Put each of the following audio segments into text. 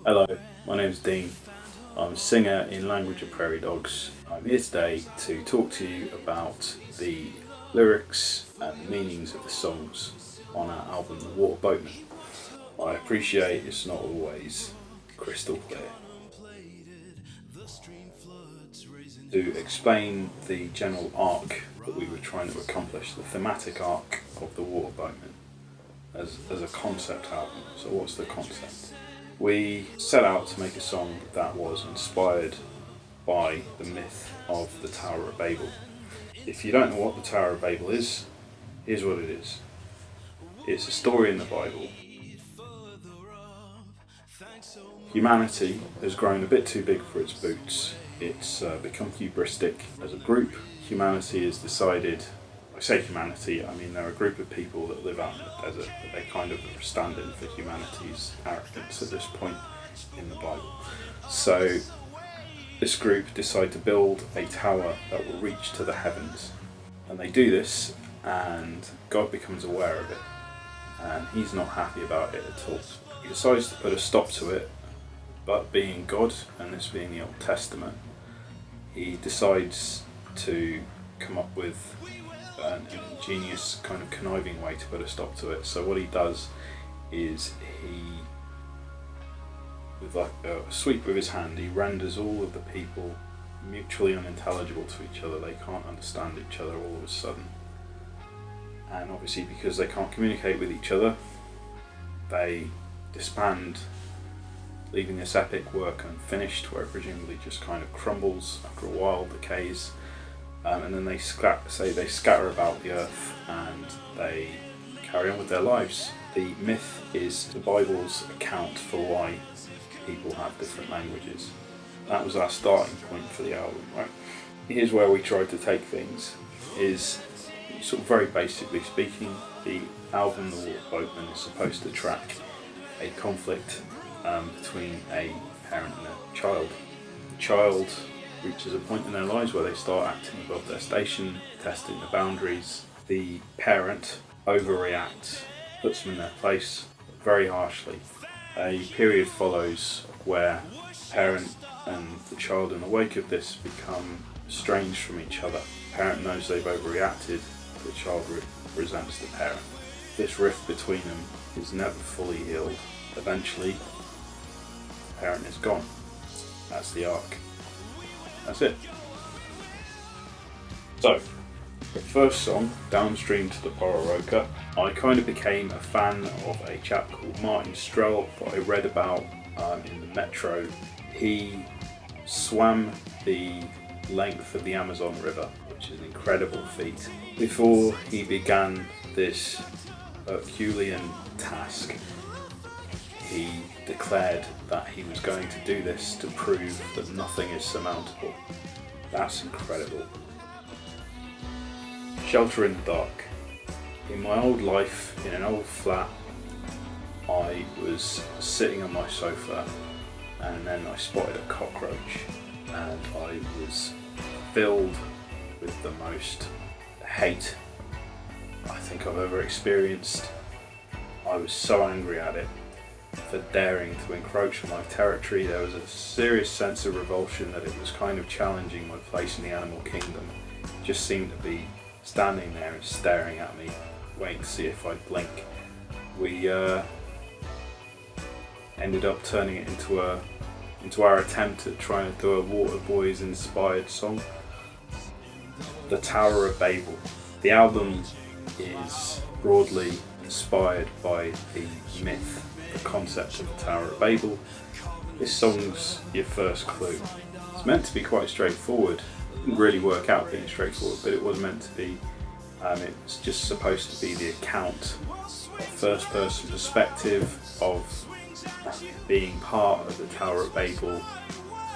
Hello, my name is Dean. I'm a singer in Language of Prairie Dogs. I'm here today to talk to you about the lyrics and the meanings of the songs on our album The Water Boatman. I appreciate it's not always crystal clear. To explain the general arc that we were trying to accomplish, the thematic arc of The Water Boatman as a concept album. So what's the concept? We set out to make a song that was inspired by the myth of the Tower of Babel. If you don't know what the Tower of Babel is, here's what it is. It's a story in the Bible. Humanity has grown a bit too big for its boots. It's become hubristic. As a group, humanity has decided, I say humanity, I mean they're a group of people that live out in the desert, but they kind of stand in for humanity's arrogance at this point in the Bible. So this group decide to build a tower that will reach to the heavens. And they do this, and God becomes aware of it. And he's not happy about it at all. He decides to put a stop to it, but being God, and this being the Old Testament, he decides to come up with an ingenious kind of conniving way to put a stop to it. So what he does is he, with like a sweep of his hand, he renders all of the people mutually unintelligible to each other. They can't understand each other all of a sudden. And obviously because they can't communicate with each other, they disband, leaving this epic work unfinished, where it presumably just kind of crumbles after a while, decays, and then they scatter about the earth and they carry on with their lives. The myth is the Bible's account for why people have different languages. That was our starting point for the album, right? Here's where we tried to take things, is sort of very basically speaking, the album The Water Boatman is supposed to track a conflict between a parent and a child. The child reaches a point in their lives where they start acting above their station, testing the boundaries. The parent overreacts, puts them in their place very harshly. A period follows where the parent and the child in the wake of this become estranged from each other. The parent knows they've overreacted, the child resents the parent. This rift between them is never fully healed. Eventually, the parent is gone. That's the arc. That's it. So, the first song, Downstream to the Pororoca, I kind of became a fan of a chap called Martin Strel that I read about in the Metro. He swam the length of the Amazon River, which is an incredible feat. Before he began this Herculean task, he declared that he was going to do this to prove that nothing is surmountable. That's incredible. Shelter in the dark. In my old life, in an old flat, I was sitting on my sofa and then I spotted a cockroach and I was filled with the most hate I think I've ever experienced. I was so angry at it for daring to encroach on my territory. There was a serious sense of revulsion that it was kind of challenging my place in the animal kingdom. It just seemed to be standing there and staring at me, waiting to see if I'd blink. We ended up turning it into our attempt at trying to do a Water Boys inspired song, The Tower of Babel. The album is broadly inspired by the myth, the concept of the Tower of Babel. This song's your first clue. It's meant to be quite straightforward. It didn't really work out being straightforward, but it was meant to be. It's just supposed to be the account, first person perspective of being part of the Tower of Babel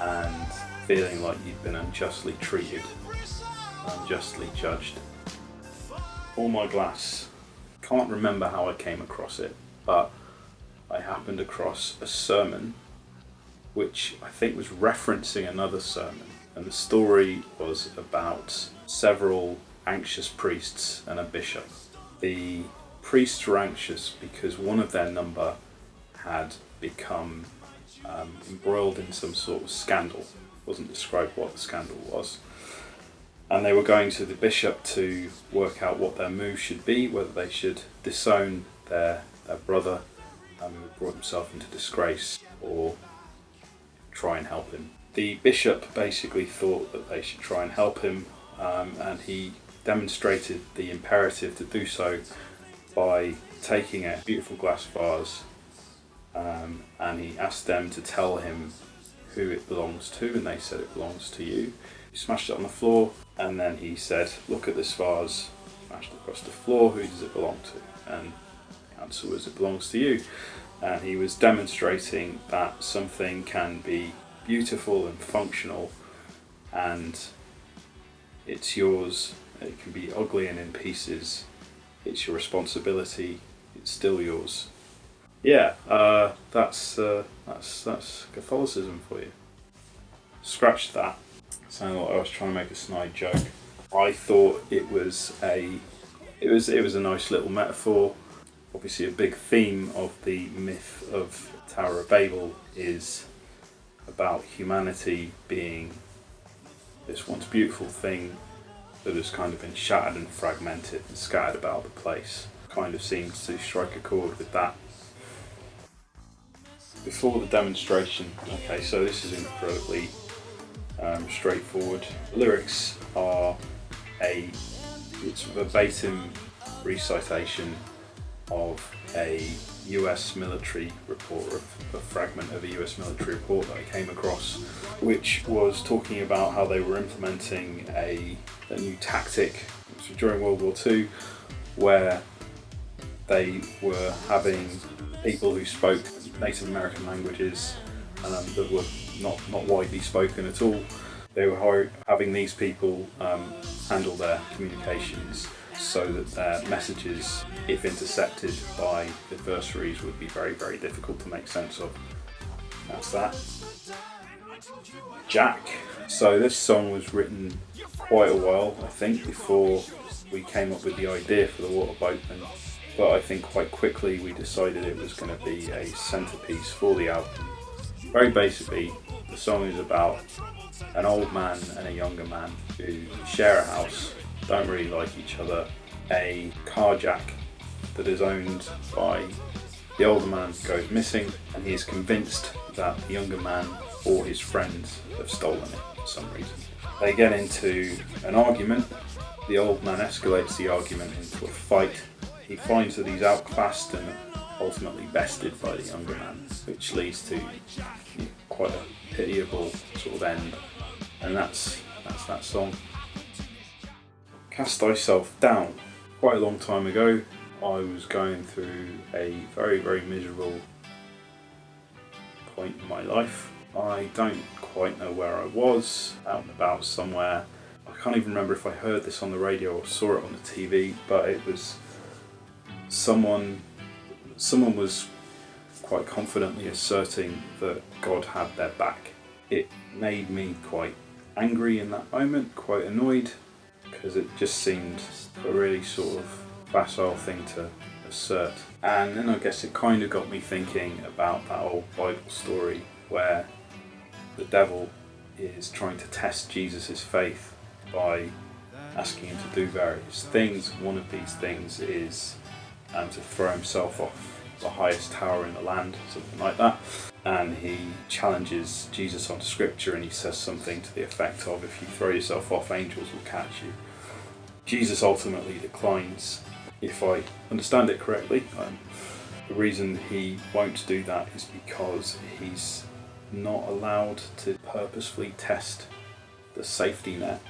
and feeling like you've been unjustly treated, unjustly judged. All My Glass. Can't remember how I came across it, but I happened across a sermon which I think was referencing another sermon, and the story was about several anxious priests and a bishop. The priests were anxious because one of their number had become embroiled in some sort of scandal. Wasn't described what the scandal was. And they were going to the bishop to work out what their move should be, whether they should disown their brother who had brought himself into disgrace, or try and help him. The bishop basically thought that they should try and help him, and he demonstrated the imperative to do so by taking a beautiful glass vase, and he asked them to tell him who it belongs to, and they said it belongs to you. He smashed it on the floor, and then he said, look at this vase, smashed it across the floor, who does it belong to? And the answer was, it belongs to you. And he was demonstrating that something can be beautiful and functional, and it's yours. It can be ugly and in pieces. It's your responsibility. It's still yours. Yeah, that's Catholicism for you. Scratch that. Sounded like I was trying to make a snide joke. I thought it was a nice little metaphor. Obviously, a big theme of the myth of Tower of Babel is about humanity being this once beautiful thing that has kind of been shattered and fragmented and scattered about the place. Kind of seems to strike a chord with that. Before the demonstration, okay, so this is incredibly straightforward. The lyrics are it's verbatim recitation of a US military report, a fragment of a US military report that I came across, which was talking about how they were implementing a new tactic during World War II, where they were having people who spoke Native American languages that were not widely spoken at all. They were having these people handle their communications so that their messages, if intercepted by adversaries, would be very, very difficult to make sense of. That's that. Jack. So this song was written quite a while, I think, before we came up with the idea for the Water Boatman. But I think quite quickly we decided it was going to be a centerpiece for the album. Very basically, the song is about an old man and a younger man who share a house, don't really like each other. A car jack that is owned by the older man goes missing, and he is convinced that the younger man or his friends have stolen it for some reason. They get into an argument. The old man escalates the argument into a fight. He finds that he's outclassed and ultimately bested by the younger man, which leads to quite a pitiable sort of end. And that's that song. Cast Thyself Down. Quite a long time ago, I was going through a very, very miserable point in my life. I don't quite know where I was, out and about somewhere. I can't even remember if I heard this on the radio or saw it on the TV, but it was someone was quite confidently asserting that God had their back. It made me quite angry in that moment, quite annoyed, because it just seemed a really sort of facile thing to assert. And then I guess it kind of got me thinking about that old Bible story where the devil is trying to test Jesus' faith by asking him to do various things. One of these things is to throw himself off the highest tower in the land, something like that. And he challenges Jesus on scripture, and he says something to the effect of, if you throw yourself off, angels will catch you. Jesus ultimately declines, if I understand it correctly. The reason he won't do that is because he's not allowed to purposefully test the safety net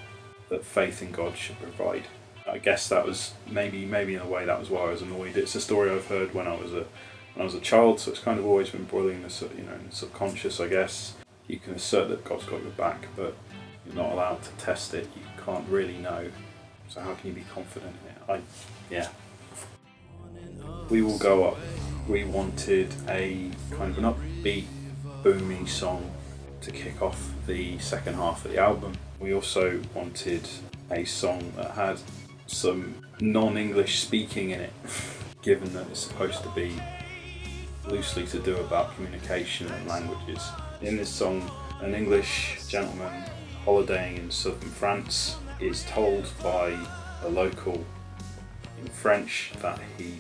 that faith in God should provide. I guess that was maybe in a way that was why I was annoyed. It's a story I've heard when I was a child, so it's kind of always been boiling in the in the subconscious, I guess. You can assert that God's got your back, but you're not allowed to test it. You can't really know. So how can you be confident in it? We Will Go Up. We wanted a kind of an upbeat, boomy song to kick off the second half of the album. We also wanted a song that had some non-English speaking in it, given that it's supposed to be loosely to do about communication and languages. In this song, an English gentleman holidaying in southern France is told by a local in French that he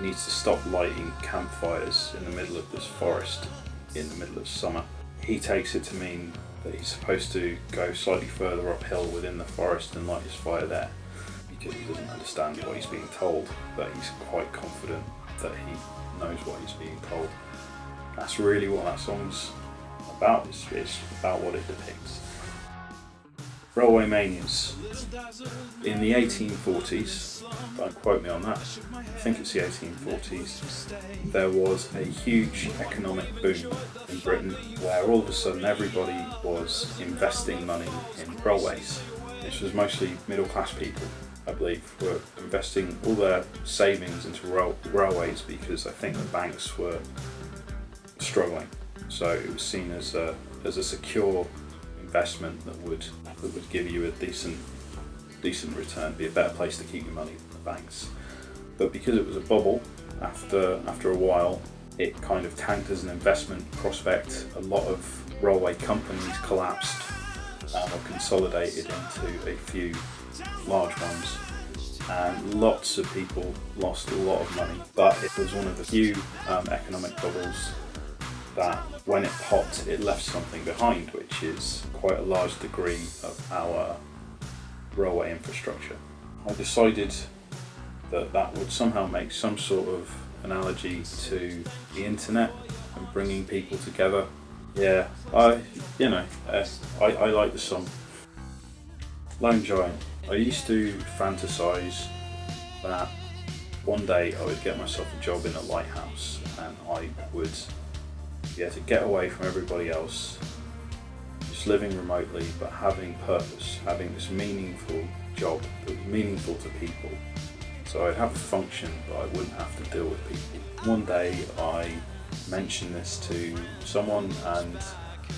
needs to stop lighting campfires in the middle of this forest in the middle of summer. He takes it to mean that he's supposed to go slightly further uphill within the forest and light his fire there, because he doesn't understand what he's being told, but he's quite confident that he knows what he's being told. That's really what that song's about. It's about what it depicts. Railway manias. In the 1840s, don't quote me on that, I think it's the 1840s, there was a huge economic boom in Britain where all of a sudden everybody was investing money in railways. This was mostly middle class people, I believe, were investing all their savings into railways because I think the banks were struggling. So it was seen as a secure investment that would give you a decent return, be a better place to keep your money than the banks. But because it was a bubble, after a while, it kind of tanked as an investment prospect. A lot of railway companies collapsed and were consolidated into a few large ones, and lots of people lost a lot of money. But it was one of the few economic bubbles that when it popped, it left something behind, which is quite a large degree of our railway infrastructure. I decided that would somehow make some sort of analogy to the internet and bringing people together. Yeah, I like the song. Lone Giant. I used to fantasize that one day I would get myself a job in a lighthouse and I would be able to get away from everybody else, just living remotely but having purpose, having this meaningful job that was meaningful to people. So I'd have a function but I wouldn't have to deal with people. One day I mentioned this to someone and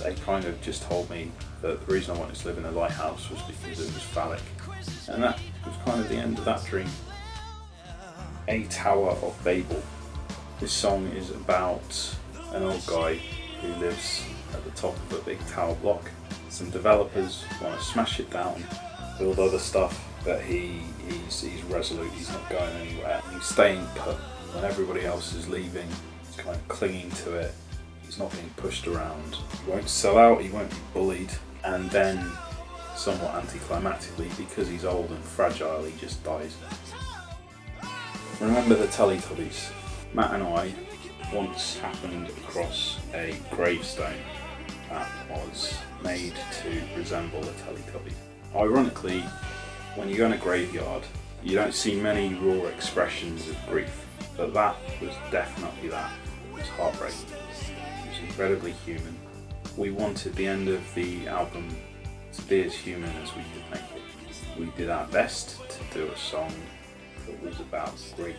they kind of just told me that the reason I wanted to live in a lighthouse was because it was phallic. And that was kind of the end of that dream. A Tower of Babel. This song is about an old guy who lives at the top of a big tower block. Some developers want to smash it down, build other stuff, but he's resolute, he's not going anywhere. He's staying put. When everybody else is leaving, he's kind of clinging to it. He's not being pushed around. He won't sell out, he won't be bullied, and then somewhat anticlimactically, because he's old and fragile, he just dies. Remember the Teletubbies? Matt and I once happened across a gravestone that was made to resemble a Teletubby. Ironically, when you go in a graveyard, you don't see many raw expressions of grief, but that was definitely that. It was heartbreaking. It was incredibly human. We wanted the end of the album to be as human as we could make it. We did our best to do a song that was about grief.